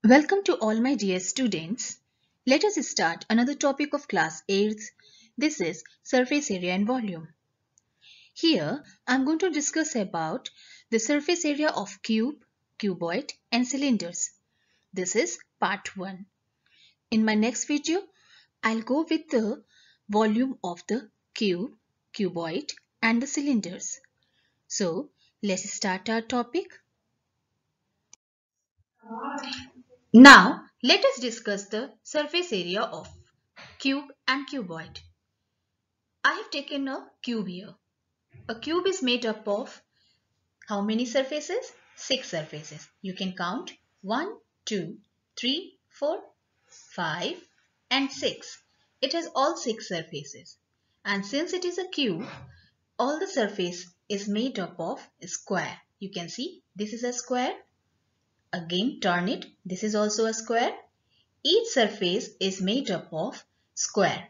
Welcome to all my dear students. Let us start another topic of class 8th. This is surface area and volume. Here I am going to discuss about the surface area of cube, cuboid and cylinders. This is part 1. In my next video, I'll go with the volume of the cube, cuboid and the cylinders. So let's start our topic. Now let us discuss the surface area of cube and cuboid. I have taken a cube here. A cube is made up of how many surfaces? 6 surfaces. You can count 1, 2, 3, 4, 5 and 6. It has all 6 surfaces. And since it is a cube, all the surface is made up of a square. You can see this is a square. Again turn it. This is also a square. Each surface is made up of square.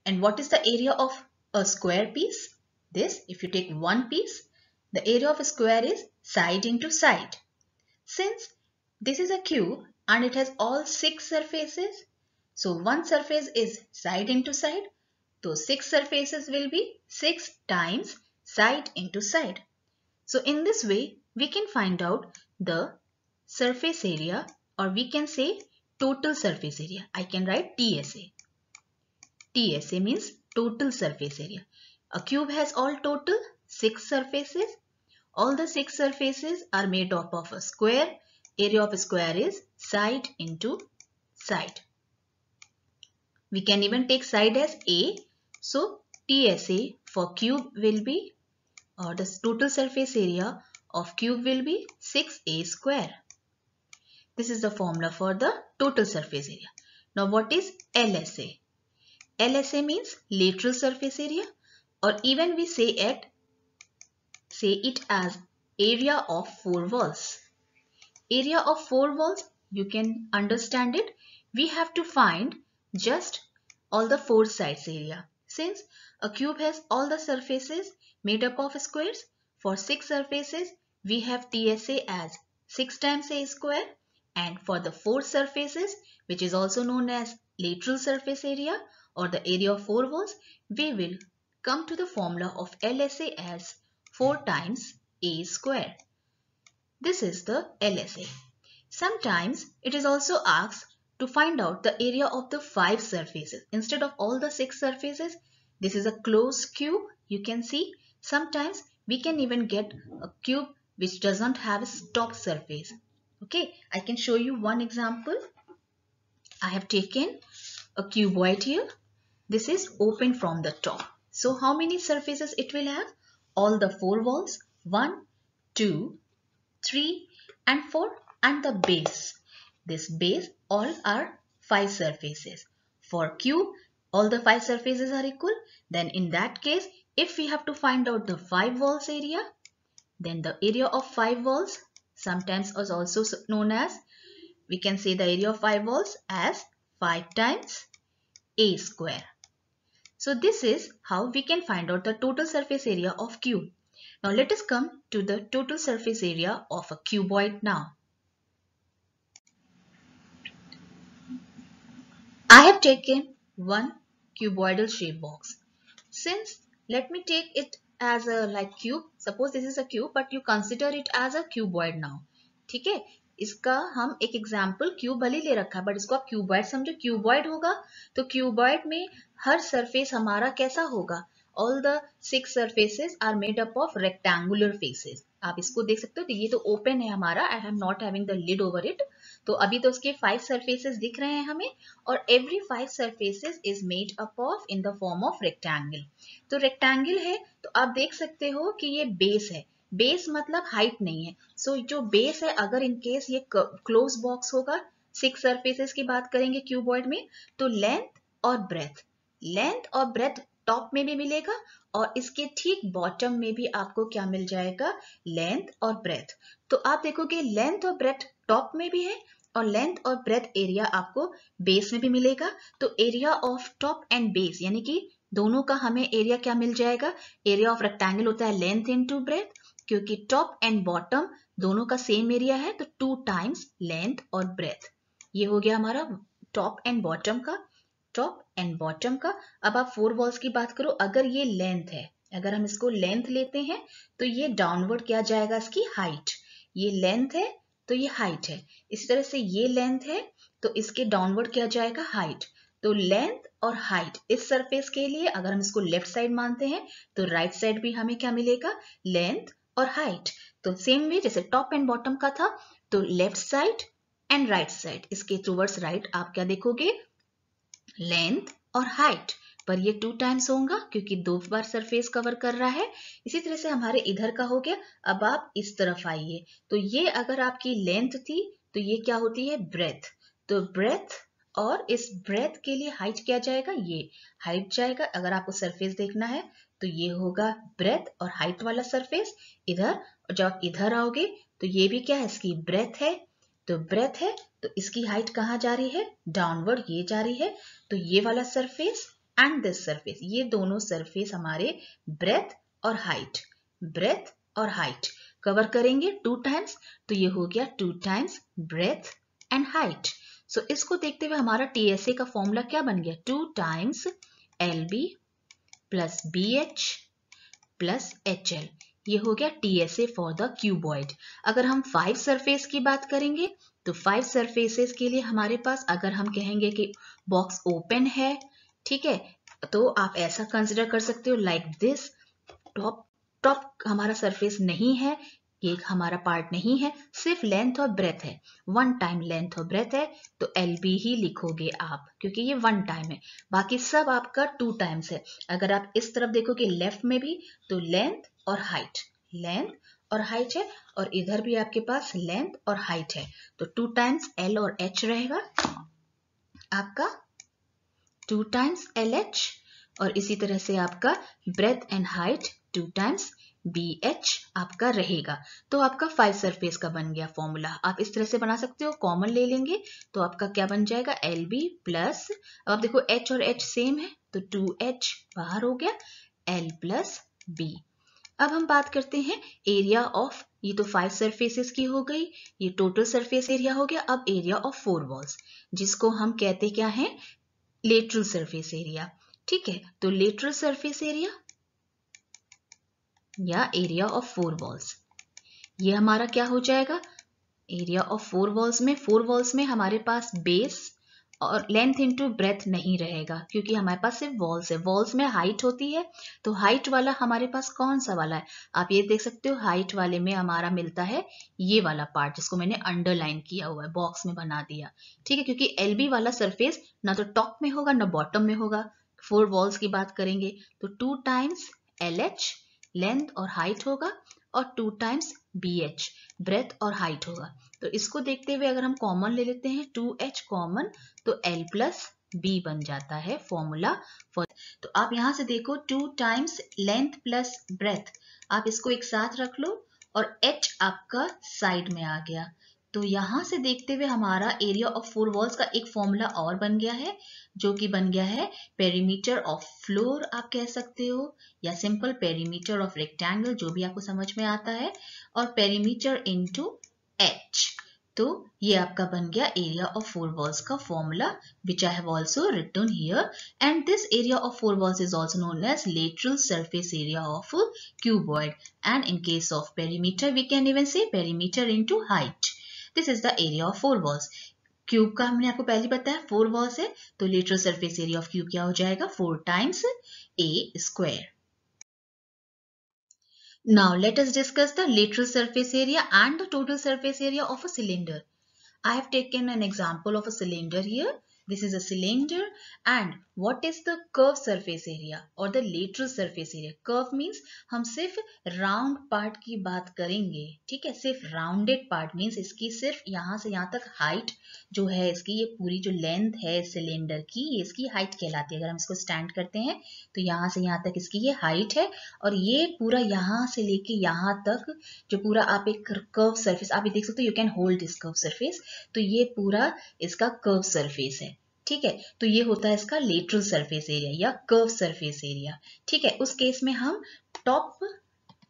And what is the area of a square piece? This, if you take one piece, the area of a square is side into side. Since this is a cube and it has all 6 surfaces, so one surface is side into side. Those 6 surfaces will be 6 times side into side. So in this way, we can find out the surface area, or we can say total surface area. I can write TSA. TSA means total surface area. A cube has all total 6 surfaces. All the 6 surfaces are made up of a square. Area of a square is side into side. We can even take side as A. So TSA for cube will be, or the total surface area of cube will be 6A square. This is the formula for the total surface area. Now what is LSA? LSA means lateral surface area, or even we say it as area of 4 walls. Area of 4 walls, you can understand it. We have to find just all the 4 sides area. Since a cube has all the surfaces made up of squares, for 6 surfaces we have TSA as 6 times A square, and for the 4 surfaces, which is also known as lateral surface area or the area of 4 walls, we will come to the formula of LSA as 4 times A square. This is the LSA. Sometimes it is also asked to find out the area of the 5 surfaces. Instead of all the 6 surfaces, this is a closed cube. You can see sometimes we can even get a cube which doesn't have a top surface. Okay, I can show you one example. I have taken a cuboid here. This is open from the top. So how many surfaces it will have? All the 4 walls. 1, 2, 3 and 4, and the base. This base, all are 5 surfaces. For cube, all the 5 surfaces are equal. Then in that case, if we have to find out the 5 walls area, then the area of 5 walls sometimes is also known as, we can say the area of 5 walls as 5 times A square. So this is how we can find out the total surface area of cube. Now let us come to the total surface area of a cuboid now. I have taken one cuboidal shape box. Since let me take it as a like cube. Suppose this is a cube, but you consider it as a cuboid now. ठीक है, इसका हम एक example cube भले ले रखा है, but इसको आप क्यूबॉइड समझो. क्यूबॉइड होगा तो क्यूबॉइड में हर सरफेस हमारा कैसा होगा? All the 6 surfaces are made up of rectangular faces. आप इसको देख सकते हो, तो ये तो ओपन है हमारा. I am not having the lid over it. तो अभी तो उसके 5 surfaces दिख रहे हैं हमें, और every 5 surfaces is made up of in the form of rectangle. तो rectangle है तो आप देख सकते हो कि ये बेस है. बेस मतलब हाइट नहीं है. सो जो बेस है, अगर इन केस ये क्लोज बॉक्स होगा, 6 सरफेसेस की बात करेंगे क्यूबॉइड में, तो लेंथ और ब्रेथ टॉप में भी मिलेगा, और इसके ठीक बॉटम में भी आपको क्या मिल जाएगा? लेंथ और ब्रेथ. तो आप देखोगे लेंथ और ब्रेथ टॉप में भी है, और लेंथ और ब्रेथ एरिया आपको बेस में भी मिलेगा. तो area of top and base यानी कि दोनों का हमें एरिया क्या मिल जाएगा? एरिया ऑफ रेक्टेंगल होता है लेंथ इनटू ब्रेथ, क्योंकि टॉप एंड बॉटम दोनों का सेम एरिया है, तो 2 टाइम्स लेंथ और ब्रेथ. ये हो गया हमारा टॉप एंड बॉटम का, टॉप एंड बॉटम का। अब आप 4 वॉल्स की बात करो, अगर ये लेंथ है, अगर हम इसको लेंथ लेते हैं तो ये डाउनवर्ड क्या जाएगा, इसकी हाइट। ये लेंथ है तो ये हाइट है। इस तरह से ये लेंथ है तो इसके डाउनवर्ड क्या जाएगा, हाइट। तो लेंथ और हाइट इस सरफेस के लिए अगर हम इसको लेफ्ट साइड मानते हैं तो राइट साइड भी हमें क्या मिलेगा, लेंथ और हाइट। तो सेम वे जैसे टॉप एंड बॉटम का था, तो left side and right side, इसके टूवर्ड्स राइट आप क्या देखोगे, लेंथ और हाइट। पर ये 2 टाइम्स होगा क्योंकि 2 बार सरफेस कवर कर रहा है। इसी तरह से हमारे इधर का हो गया। अब आप इस तरफ आइए, तो ये अगर आपकी लेंथ थी तो ये क्या होती है, ब्रेथ। तो ब्रेथ और इस ब्रेथ के लिए हाइट क्या जाएगा, ये हाइट जाएगा। अगर आपको सरफेस देखना है तो ये होगा ब्रेथ और हाइट वाला सरफेस इधर। और जब आप इधर आओगे तो ये भी क्या है, इसकी ब्रेथ है। तो ब्रेथ है तो इसकी हाइट कहाँ जा रही है, डाउनवर्ड ये जा रही है। तो ये वाला सरफेस एंड दिस सरफेस, ये दोनों सरफेस हमारे ब्रेथ और हाइट, ब्रेथ और हाइट कवर करेंगे 2 टाइम्स। तो ये हो गया 2 टाइम्स ब्रेथ एंड हाइट। सो इसको देखते हुए हमारा टीएसए का फॉर्मूला क्या बन गया, 2 times LB plus BH plus HL. ये हो गया टीएसए फॉर द क्यूबॉइड। अगर हम 5 सरफेस की बात करेंगे तो 5 सरफेसेस के लिए हमारे पास, अगर हम कहेंगे कि बॉक्स ओपन है, ठीक है, तो आप ऐसा कंसिडर कर सकते हो लाइक दिस। टॉप टॉप हमारा सरफेस नहीं है, ये हमारा पार्ट नहीं है, सिर्फ लेंथ और ब्रेथ है। 1 टाइम लेंथ और ब्रेथ है तो एलबी ही लिखोगे आप, क्योंकि ये 1 टाइम है। बाकी सब आपका 2 टाइम्स है। अगर आप इस तरफ देखोगे लेफ्ट में भी, तो लेंथ और हाइट, लेंथ और हाइट है। और इधर भी आपके पास लेंथ और हाइट है। तो 2 टाइम्स एल और एच रहेगा आपका, 2 टाइम्स एल एच। और इसी तरह से आपका breadth and height 2 times B H आपका रहेगा। तो आपका 5 सरफेस का बन गया फॉर्मूला। आप इस तरह से बना सकते हो, कॉमन ले लेंगे तो आपका क्या बन जाएगा, एल बी प्लस, अब आप देखो एच और एच सेम है तो 2h बाहर हो गया, एल प्लस बी। अब हम बात करते हैं एरिया ऑफ, ये तो 5 सरफेसेस की हो गई, ये टोटल सरफेस एरिया हो गया। अब एरिया ऑफ 4 वॉल्स, जिसको हम कहते क्या है, लेटरल सरफेस एरिया। ठीक है, तो लेटरल सरफेस एरिया या एरिया ऑफ 4 वॉल्स, ये हमारा क्या हो जाएगा, एरिया ऑफ 4 वॉल्स में, 4 वॉल्स में हमारे पास बेस और लेंथ इनटू ब्रेथ नहीं रहेगा क्योंकि हमारे पास सिर्फ वॉल्स है। वॉल्स में हाइट होती है, तो हाइट वाला हमारे पास कौन सा वाला है, आप ये देख सकते हो, हाइट वाले में हमारा मिलता है ये वाला पार्ट जिसको मैंने अंडरलाइन किया हुआ है, बॉक्स में बना दिया। ठीक है, क्योंकि एलबी वाला सरफेस ना तो टॉप में होगा ना बॉटम में होगा। 4 वॉल्स की बात करेंगे तो 2 टाइम्स एल एच लेंथ और हाइट होगा और 2 टाइम्स बी एच ब्रेथ और हाइट होगा। तो इसको देखते हुए अगर हम कॉमन ले लेते हैं 2h कॉमन, तो L प्लस B बन जाता है फॉर्मूला फॉर। तो आप यहां से देखो 2 टाइम्स लेंथ प्लस ब्रेथ, आप इसको एक साथ रख लो और H आपका साइड में आ गया। तो यहां से देखते हुए हमारा एरिया ऑफ 4 वॉल्स का एक फॉर्मूला और बन गया है, जो कि बन गया है पेरीमीटर ऑफ फ्लोर आप कह सकते हो, या सिंपल पेरीमीटर ऑफ रेक्टेंगल, जो भी आपको समझ में आता है, और पेरीमीटर इनटू H। तो ये आपका बन गया एरिया ऑफ 4 वॉल्स का formula, which I have also written here, and this area of 4 walls is also known as lateral surface area of a cuboid, and in case of perimeter we can even say perimeter into height. This is the area of 4 walls. Cube का हमने आपको पहले बताया 4 walls है, तो lateral surface area of cube क्या हो जाएगा, 4 times a square. Now let us discuss the lateral surface area and the total surface area of a cylinder. I have taken an example of a cylinder here. This is a cylinder, and what is the curved surface area or the lateral surface area? Curve means हम सिर्फ round part की बात करेंगे, ठीक है, सिर्फ rounded part means इसकी सिर्फ यहाँ से यहाँ तक height जो है, इसकी ये पूरी जो length है सिलेंडर की, ये इसकी height कहलाती है। अगर हम इसको stand करते हैं तो यहाँ से यहाँ तक इसकी ये height है, और ये पूरा यहाँ से लेके यहाँ तक जो पूरा आप एक कर्व सरफेस, आप ये देख सकते हो, you can hold this curve surface, तो ये पूरा इसका कर्व सरफेस है। ठीक है, तो ये होता है इसका लेटरल सरफेस एरिया या कर्व सरफेस एरिया। ठीक है, उस केस में हम टॉप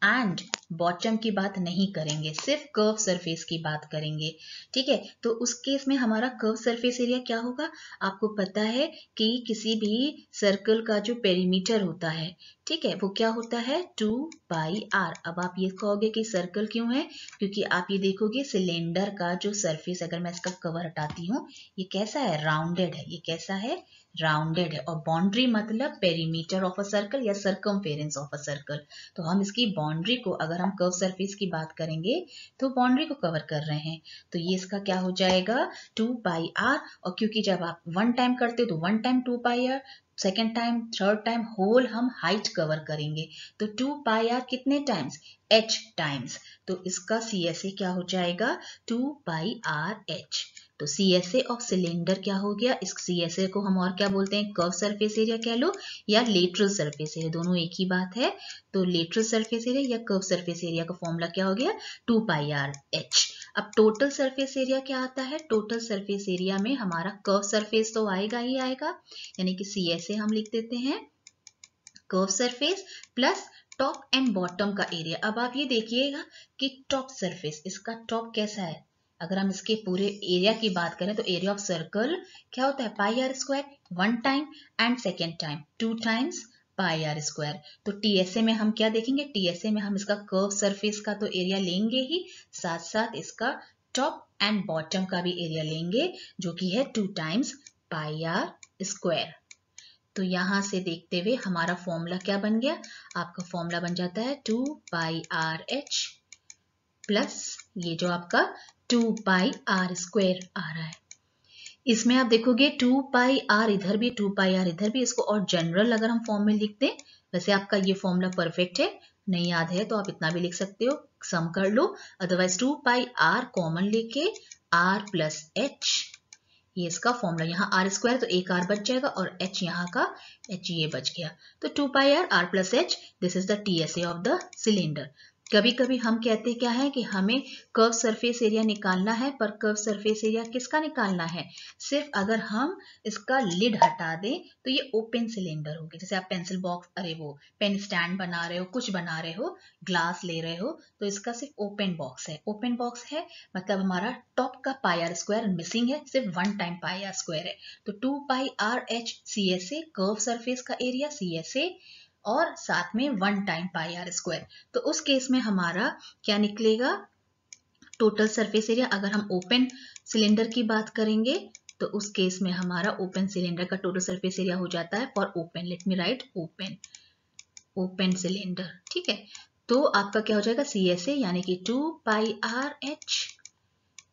एंड बॉटम की बात नहीं करेंगे, सिर्फ कर्व सरफेस की बात करेंगे। ठीक है, तो उस केस में हमारा कर्व सरफेस एरिया क्या होगा? आपको पता है कि किसी भी सर्कल का जो पेरीमीटर होता है, ठीक है, वो क्या होता है? 2πr। अब आप ये कहोगे कि सर्कल क्यों है? क्योंकि आप ये देखोगे सिलेंडर का जो सरफेस, अगर मैं इसका कवर हटाती हूँ, ये कैसा है? राउंडेड है। ये कैसा है? राउंडेड है। और बाउंड्री मतलब पेरीमीटर ऑफ अ सर्कल या सर्कमफेरेंस ऑफ अ सर्कल। तो हम इसकी बाउंड्री को, अगर हम कर्व सरफेस की बात करेंगे तो बाउंड्री को कवर कर रहे हैं, तो ये इसका क्या हो जाएगा? 2πr। और क्योंकि जब आप वन टाइम करते हो तो one time 2πr, second time, third time, whole हम हाइट कवर करेंगे, तो 2πr कितने टाइम्स? h times. तो इसका CSA क्या हो जाएगा? 2πrh। तो CSA ऑफ सिलेंडर क्या हो गया? इस CSA को हम और क्या बोलते हैं? कर्व सरफेस एरिया कह लो या लेटरल सरफेस एरिया, दोनों एक ही बात है। तो लेटरल सरफेस एरिया या कर्व सरफेस एरिया का फॉर्मूला क्या हो गया? 2πrh। अब टोटल सरफेस एरिया क्या आता है? टोटल सरफेस एरिया में हमारा कर्व सरफेस तो आएगा ही आएगा, यानी कि CSA हम लिख देते हैं curve surface plus top and bottom का एरिया। अब आप ये देखिएगा कि टॉप सरफेस, इसका टॉप कैसा है? अगर हम इसके पूरे एरिया की बात करें तो एरिया ऑफ सर्कल क्या होता है? πr², one time, and second time 2 times πr²। तो TSA में हम क्या देखेंगे? TSA में हम इसका कर्व सरफेस का तो एरिया लेंगे ही, साथ साथ इसका टॉप एंड बॉटम का भी एरिया लेंगे, जो कि है 2 टाइम्स πr²। तो यहां से देखते हुए हमारा फॉर्मूला क्या बन गया? आपका फॉर्मूला बन जाता है 2πrh प्लस ये जो आपका 2πr² आ रहा है। इसमें आप देखोगे 2πr इधर भी, 2πr इधर भी, इसको और जनरल अगर हम फॉर्म में लिख दें, वैसे आपका ये फॉर्मूला परफेक्ट है, नहीं याद है तो आप इतना भी लिख सकते हो, सम कर लो। अदरवाइज 2πr कॉमन लेके r प्लस h, ये इसका फॉर्मूला, यहाँ r² तो एक r बच जाएगा और h यहाँ का h ये बच गया, तो 2πr r plus h, this is the TSA of the cylinder. कभी कभी हम कहते क्या है कि हमें कर्व सरफेस एरिया निकालना है, पर कर्व सरफेस एरिया किसका निकालना है? सिर्फ अगर हम इसका लिड हटा दें तो ये ओपन सिलेंडर होगी। जैसे आप पेंसिल बॉक्स, अरे वो पेन स्टैंड बना रहे हो, कुछ बना रहे हो, ग्लास ले रहे हो, तो इसका सिर्फ ओपन बॉक्स है। ओपन बॉक्स है मतलब हमारा टॉप का πr² मिसिंग है, सिर्फ वन टाइम πr² है। तो 2πrh CSA कर्व सरफेस का एरिया CSA, और साथ में वन टाइम πr²। तो उस केस में हमारा क्या निकलेगा? Total surface area. अगर हम ओपन सिलेंडर की बात करेंगे तो उस केस में हमारा ओपन सिलेंडर का टोटल सरफेस एरिया हो जाता है for open, late me right open, open cylinder. ठीक है, तो आपका क्या हो जाएगा? CSA यानी कि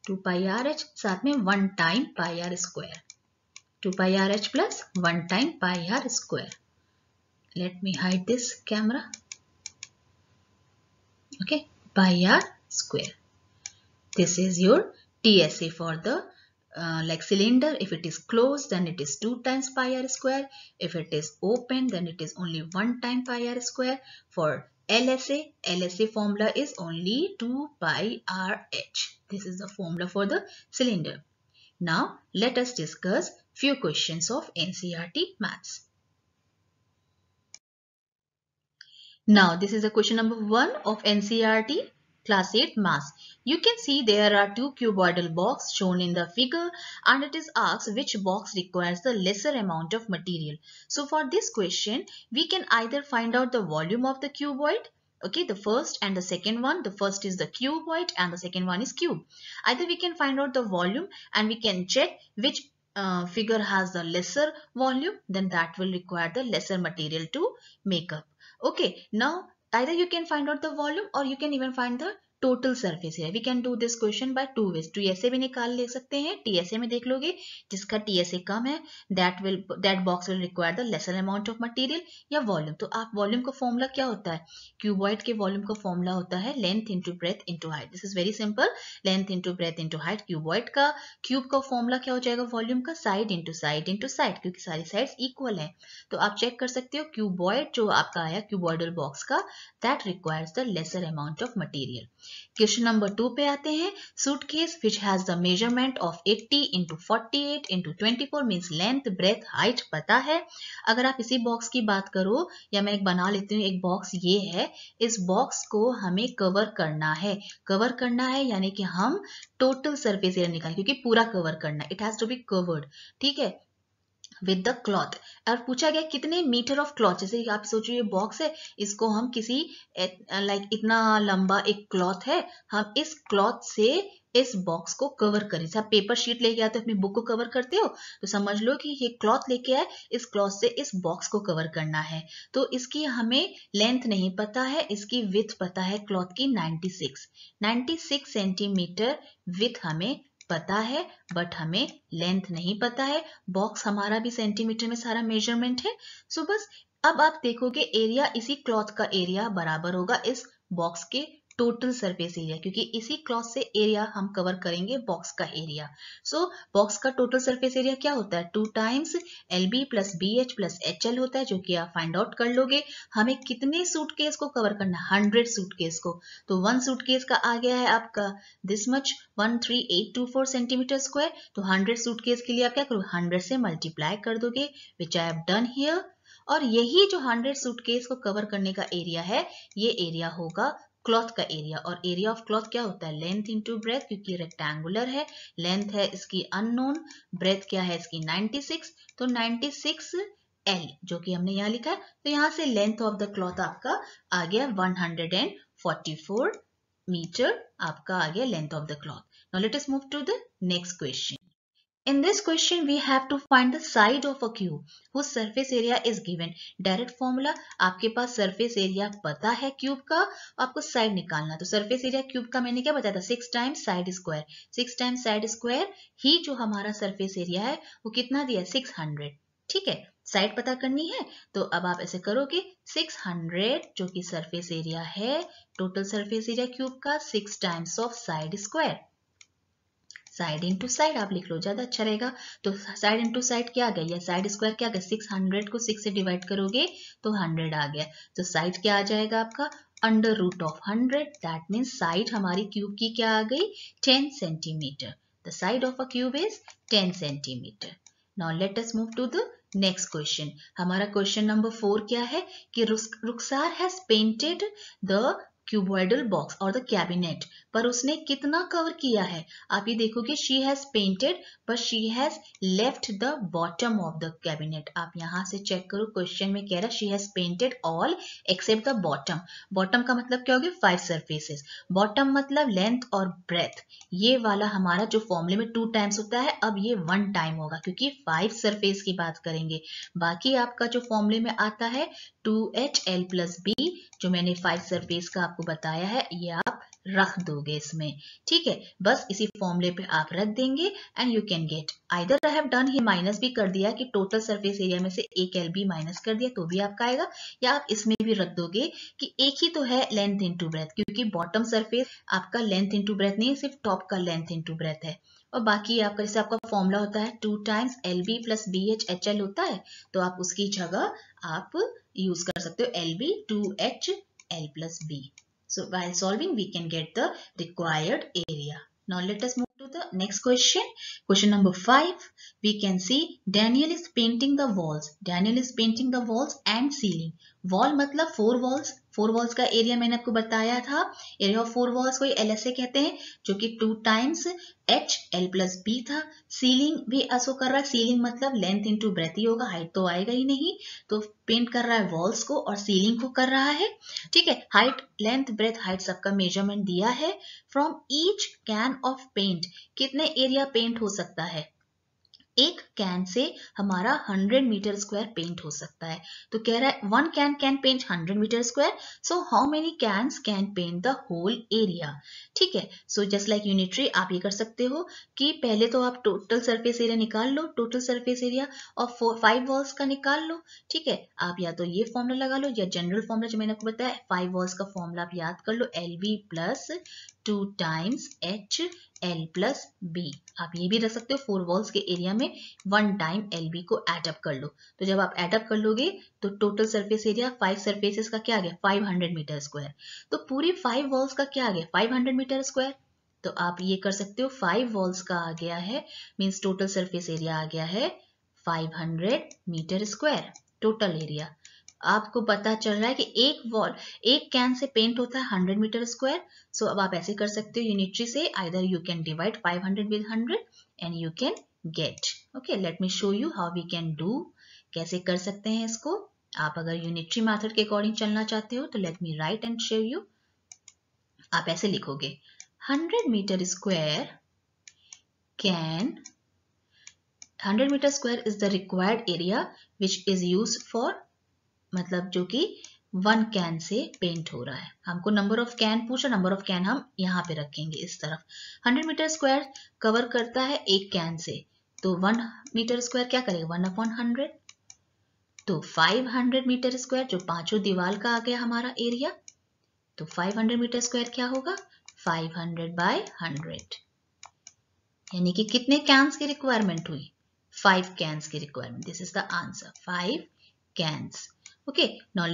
2πrh साथ में one time πr², 2πrh plus one time πr²। Let me hide this camera. Okay, πr². This is your TSA for the like cylinder. If it is closed, then it is 2 times πr². If it is open, then it is only 1 time πr². For LSA formula is only 2πrh. This is the formula for the cylinder. Now let us discuss few questions of NCERT maths. Now this is the question number 1 of NCERT class 8 maths. You can see there are two cuboidal boxes shown in the figure and it is asked which box requires the lesser amount of material. So for this question we can either find out the volume of the cuboid, okay, the first and the second one. The first is the cuboid and the second one is cube. Either we can find out the volume and we can check which figure has the lesser volume, then that will require the lesser material to make up. Okay, now either you can find out the volume or you can even find the total surface area. We can do this question by two ways. TSA भी निकाल ले सकते हैं, TSA में देख लोगे जिसका TSA कम है that box will require the lesser amount of material, या volume। तो आप volume का फॉर्मूला क्या होता है? क्यूबॉइड के वॉल्यूम का फॉर्मूला होता है length into breadth into height. This is very simple, length into breadth into height. Cuboid का क्यूब का फॉर्मूला क्या हो जाएगा? वॉल्यूम का side into side into side, क्योंकि सारी साइड्स इक्वल है। तो आप चेक कर सकते हो क्यूबॉइड जो आपका आया क्यूबॉइडल बॉक्स का, that requires the lesser amount of material. Question number 2 पे आते हैं। Suitcase which has the measurement of 80 into 48 into 24 means length breadth height पता है। अगर आप इसी बॉक्स की बात करो या मैं एक बना लेती हूँ, एक बॉक्स ये है, इस बॉक्स को हमें कवर करना है। कवर करना है यानी कि हम टोटल सरफेस एरिया निकालें, क्योंकि पूरा कवर करना है, it has to be covered, ठीक है, विद द क्लॉथ। और पूछा गया कितने मीटर ऑफ क्लॉथ, जैसे आप सोचो ये बॉक्स है, इसको हम किसी लाइक इतना लंबा एक क्लॉथ है, हम इस क्लॉथ से इस बॉक्स को कवर करें। जैसे आप पेपर शीट लेके आते हो अपनी बुक को कवर करते हो, तो समझ लो कि ये क्लॉथ लेके आए, इस क्लॉथ से इस बॉक्स को कवर करना है। तो इसकी हमें लेंथ नहीं पता है, इसकी विथ पता है क्लॉथ की 96 सेंटीमीटर विथ हमें पता है, बट हमें लेंथ नहीं पता है। बॉक्स हमारा भी सेंटीमीटर में सारा मेजरमेंट है। सो बस अब आप देखोगे एरिया इसी क्लॉथ का एरिया बराबर होगा इस बॉक्स के टोटल सरफेस एरिया, क्योंकि इसी क्लॉथ से एरिया हम कवर करेंगे बॉक्स का एरिया। सो बॉक्स का टोटल सरफेस एरिया क्या होता है, 2 times LB plus BH plus HL होता है, जो कि आप फाइंड आउट कर लोगे। हमें कितने सूटकेस को कवर करना है, 100 सूटकेस को। तो 1 सूटकेस का आ गया है आपका दिस मच 13824 सेंटीमीटर स्क्वायर। तो 100 सूटकेस के लिए आप क्या करोगे, 100 से मल्टीप्लाई कर दोगे, विच आई हैव डन हियर। और यही जो 100 सूटकेस को कवर करने का एरिया है, ये एरिया होगा क्लॉथ का एरिया। और एरिया ऑफ क्लॉथ क्या होता है, लेंथ इंटू ब्रेथ, क्योंकि रेक्टेंगुलर है, लेंथ है इसकी अननोन, ब्रेथ क्या है इसकी 96, तो 96L जो कि हमने यहाँ लिखा है। तो यहाँ से लेंथ ऑफ द क्लॉथ आपका आ गया 144 मीटर, आपका आ गया length of the cloth. Now let us move to the next question. In this question, we have to find the side of a cube whose surface area is given. Direct formula, आपके पास surface area पता है cube का, आपको side निकालना। तो surface area cube का मैंने क्या बताया था, 6 times side square. 6 times side square ही जो हमारा surface area है वो कितना दिया, 600, ठीक है। साइड पता करनी है, तो अब आप ऐसे करोगे 600 जो कि surface area है, टोटल surface area क्यूब का 6 times of side square. Side into side आप लिख लो, ज्यादा अच्छा रहेगा। तो साइड इंटू साइड क्या आ गया, या साइड स्क्वायर क्या आ गया, 600 को 6 से डिवाइड करोगे तो 100 आ गया। तो साइड क्या आ जाएगा आपका, under root of 100, that means side हमारी क्यूब की क्या आ गई, 10 centimetre. The side of a cube is 10 centimetre. Now let us move to the next question. हमारा क्वेश्चन नंबर 4 क्या है कि Rukhsar has painted the cuboidal box और द कैबिनेट, पर उसने कितना कवर किया है। आप ये देखोगे she has painted but she has left the bottom of the cabinet. आप यहां से चेक करो, क्वेश्चन में कह रहा है she has painted all except the bottom. Bottom का मतलब क्या हो गया, 5 सरफेसेस। बॉटम मतलब लेंथ और ब्रेथ, ये वाला हमारा जो फॉर्मूले में 2 टाइम्स होता है, अब ये 1 टाइम होगा क्योंकि 5 सरफेस की बात करेंगे। बाकी आपका जो फॉर्मूले में आता है 2HL प्लस B, जो मैंने 5 सरफेस का आपको बताया है, ये आप रख दोगे इसमें, ठीक है। बस इसी फॉर्मूले पे आप रख देंगे and you can gate. Either I have done he minus भी कर दिया कि टोटल सरफेस एरिया में से एक LB माइनस कर दिया तो भी आपका आएगा, या आप इसमें भी रख दोगे कि एक ही तो है लेंथ इंटू ब्रेथ, क्योंकि बॉटम सरफेस आपका लेंथ इंटू ब्रेथ नहीं है, सिर्फ टॉप का लेंथ इंटू ब्रेथ है। और बाकी आपका जैसे आपका फॉर्मूला होता है 2 times LB plus BH HL होता है, तो आप उसकी जगह आप यूज कर सकते हो LB 2HL plus B. So while solving, we can get the required area. Now let us move to the next question. Question number 5. We can see Daniel is painting the walls. Daniel is painting the walls and ceiling. Wall मतलब 4 walls. 4 walls का area मैंने आपको बताया था, area of 4 walls को LSA कहते हैं, जो कि 2 टाइम्स HL plus B था। सीलिंग भी ऐसो कर रहा है, सीलिंग मतलब लेंथ इंटू ब्रेथ ही होगा, हाइट तो आएगा ही नहीं। तो पेंट कर रहा है वॉल्स को और सीलिंग को कर रहा है, ठीक है। हाइट, लेंथ, ब्रेथ, हाइट सबका मेजरमेंट दिया है। From each can of paint, कितने एरिया पेंट हो सकता है, एक कैन से हमारा 100 मीटर स्क्वायर पेंट हो सकता है। तो कह रहा है 1 can can paint 100 metre square, so how many cans can paint the whole area, ठीक है। सो जस्ट लाइक यूनिटरी आप ये कर सकते हो कि पहले तो आप टोटल सरफेस एरिया निकाल लो, टोटल सरफेस एरिया और 5 वॉल्स का निकाल लो, ठीक है। आप या तो ये फॉर्मूला लगा लो या जनरल फॉर्मूला जो मैंने आपको बताया 5 वॉल्स का फॉर्मूला आप याद कर लो, LB plus 2 times H L plus B। आप ये भी रख सकते हो 4 वॉल्स के एरिया में 1 टाइम LB को एड अप कर लो। तो जब आप एड अप कर लोगे तो टोटल सरफेस एरिया 5 सरफेसेस का क्या आ गया 500 मीटर स्क्वायर। तो पूरी 5 वॉल्स का क्या आ गया 500 मीटर स्क्वायर। तो आप ये कर सकते हो 5 वॉल्स का आ गया है, मीन्स टोटल सरफेस एरिया आ गया है 500 मीटर स्क्वायर टोटल एरिया। आपको पता चल रहा है कि एक वॉल एक कैन से पेंट होता है 100 मीटर स्क्वायर। सो अब आप ऐसे कर सकते हो यूनिटरी से, either you can divide 500 with 100 and you can get. Okay, let me show you how we can do. कैसे कर सकते हैं इसको। आप अगर यूनिटरी मेथड के अकॉर्डिंग चलना चाहते हो तो let me write and show you. आप ऐसे लिखोगे 100 metre square can 100 metre square is the required area which is use for, मतलब जो कि 1 कैन से पेंट हो रहा है। हमको नंबर ऑफ कैन पूछा, नंबर ऑफ कैन हम यहाँ पे रखेंगे इस तरफ। 100 मीटर स्क्वायर कवर करता है एक कैन से, तो 1 मीटर स्क्वायर क्या करेगा 1/100। तो 500 मीटर स्क्वायर जो पांचों दीवार का आ गया हमारा एरिया। तो 500 मीटर स्क्वायर क्या होगा 500/100, यानी कि कितने कैन्स की रिक्वायरमेंट हुई 5 कैन्स की requirement. This is the answer 5 cans. Okay, now